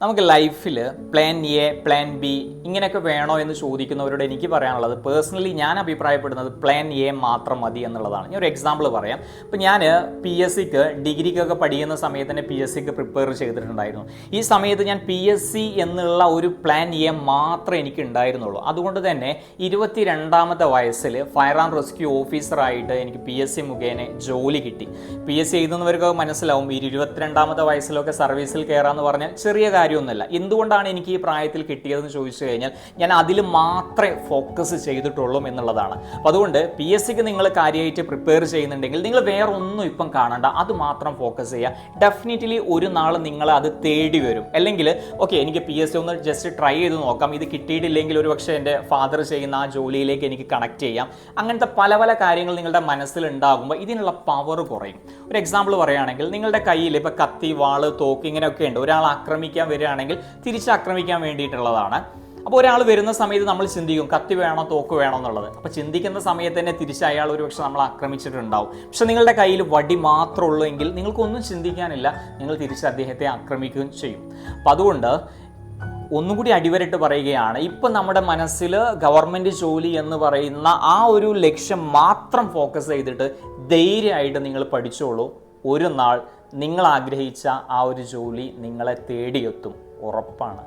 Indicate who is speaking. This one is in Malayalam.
Speaker 1: നമുക്ക് ലൈഫിൽ പ്ലാൻ എ പ്ലാൻ ബി ഇങ്ങനെയൊക്കെ വേണോ എന്ന് ചോദിക്കുന്നവരോട് എനിക്ക് പറയാനുള്ളത് പേഴ്സണലി ഞാൻ അഭിപ്രായപ്പെടുന്നത് പ്ലാൻ എ മാത്രം മതി എന്നുള്ളതാണ്. ഞാൻ ഒരു എക്സാമ്പിൾ പറയാം. ഇപ്പം ഞാൻ പി എസ് സിക്ക് ഡിഗ്രിക്കൊക്കെ പഠിക്കുന്ന സമയത്ത് തന്നെ പി എസ് സിക്ക് പ്രിപ്പയർ ചെയ്തിട്ടുണ്ടായിരുന്നു. ഈ സമയത്ത് ഞാൻ പി എസ് സി എന്നുള്ള ഒരു പ്ലാൻ എ മാത്രമേ എനിക്ക് ഉണ്ടായിരുന്നുള്ളൂ. അതുകൊണ്ട് തന്നെ 22ാമത്തെ വയസ്സിൽ ഫയർ ആൻഡ് റെസ്ക്യൂ ഓഫീസറായിട്ട് എനിക്ക് പി എസ് സി മുഖേന ജോലി കിട്ടി. പി എസ് സി എഴുതുന്നവർക്ക് മനസ്സിലാവും, ഈ 22ാമത്തെ വയസ്സിലൊക്കെ സർവീസിൽ കയറാമെന്ന് പറഞ്ഞാൽ ചെറിയ കാര്യമൊന്നുമല്ല. എന്തുകൊണ്ടാണ് എനിക്ക് ഈ പ്രായത്തിൽ കിട്ടിയതെന്ന് ചോദിച്ചു കഴിഞ്ഞാൽ ഞാൻ അതിൽ മാത്രമേ ഫോക്കസ് ചെയ്തിട്ടുള്ളൂ എന്നുള്ളതാണ്. അപ്പോൾ അതുകൊണ്ട് പി എസ് സിക്ക് നിങ്ങൾ കാര്യമായിട്ട് പ്രിപ്പയർ ചെയ്യുന്നുണ്ടെങ്കിൽ നിങ്ങൾ വേറെ ഒന്നും ഇപ്പം കാണണ്ട, അത് മാത്രം ഫോക്കസ് ചെയ്യുക. ഡെഫിനറ്റ്ലി ഒരു നാൾ നിങ്ങൾ അത് തേടി വരും. അല്ലെങ്കിൽ ഓക്കെ, എനിക്ക് പി എസ് സി ഒന്ന് ജസ്റ്റ് ട്രൈ ചെയ്ത് നോക്കാം, ഇത് കിട്ടിയിട്ടില്ലെങ്കിൽ ഒരു പക്ഷേ എൻ്റെ ഫാദർ ചെയ്യുന്ന ആ ജോലിയിലേക്ക് എനിക്ക് കണക്ട് ചെയ്യാം. അങ്ങനത്തെ പല പല കാര്യങ്ങൾ നിങ്ങളുടെ മനസ്സിലുണ്ടാകുമ്പോൾ ഇതിനുള്ള പവർ കുറയും. ഒരു എക്സാമ്പിൾ പറയുകയാണെങ്കിൽ, നിങ്ങളുടെ കയ്യിൽ ഇപ്പോൾ കത്തി, വാള്, തോക്ക് ഇങ്ങനെയൊക്കെ ഉണ്ട്. ഒരാൾ ആക്രമിക്കാൻ വരികയാണെങ്കിൽ തിരിച്ചാക്രമിക്കാൻ വേണ്ടിയിട്ടുള്ളതാണ്. അപ്പോൾ ഒരാൾ വരുന്ന സമയത്ത് നമ്മൾ ചിന്തിക്കും കത്തി വേണോ തോക്ക് വേണോ എന്നുള്ളത്. അപ്പോൾ ചിന്തിക്കുന്ന സമയത്ത് തന്നെ തിരിച്ച് അയാൾ ഒരുപക്ഷെ നമ്മൾ ആക്രമിച്ചിട്ടുണ്ടാവും. പക്ഷെ നിങ്ങളുടെ കയ്യിൽ വടി മാത്രമേ ഉള്ളൂ എങ്കിൽ നിങ്ങൾക്കൊന്നും ചിന്തിക്കാനില്ല, നിങ്ങൾ തിരിച്ച് അദ്ദേഹത്തെ ആക്രമിക്കുകയും ചെയ്യും. അപ്പം അതുകൊണ്ട് ഒന്നുകൂടി അടിവരട്ട് പറയുകയാണ്, ഇപ്പം നമ്മുടെ മനസ്സിൽ ഗവൺമെൻറ് ജോലി എന്ന് പറയുന്ന ആ ഒരു ലക്ഷ്യം മാത്രം ഫോക്കസ് ചെയ്തിട്ട് ധൈര്യമായിട്ട് നിങ്ങൾ പഠിച്ചോളൂ. ഒരു നാൾ നിങ്ങൾ ആഗ്രഹിച്ച ആ ഒരു ജോലി നിങ്ങളെ തേടിയെത്തും, ഉറപ്പാണ്.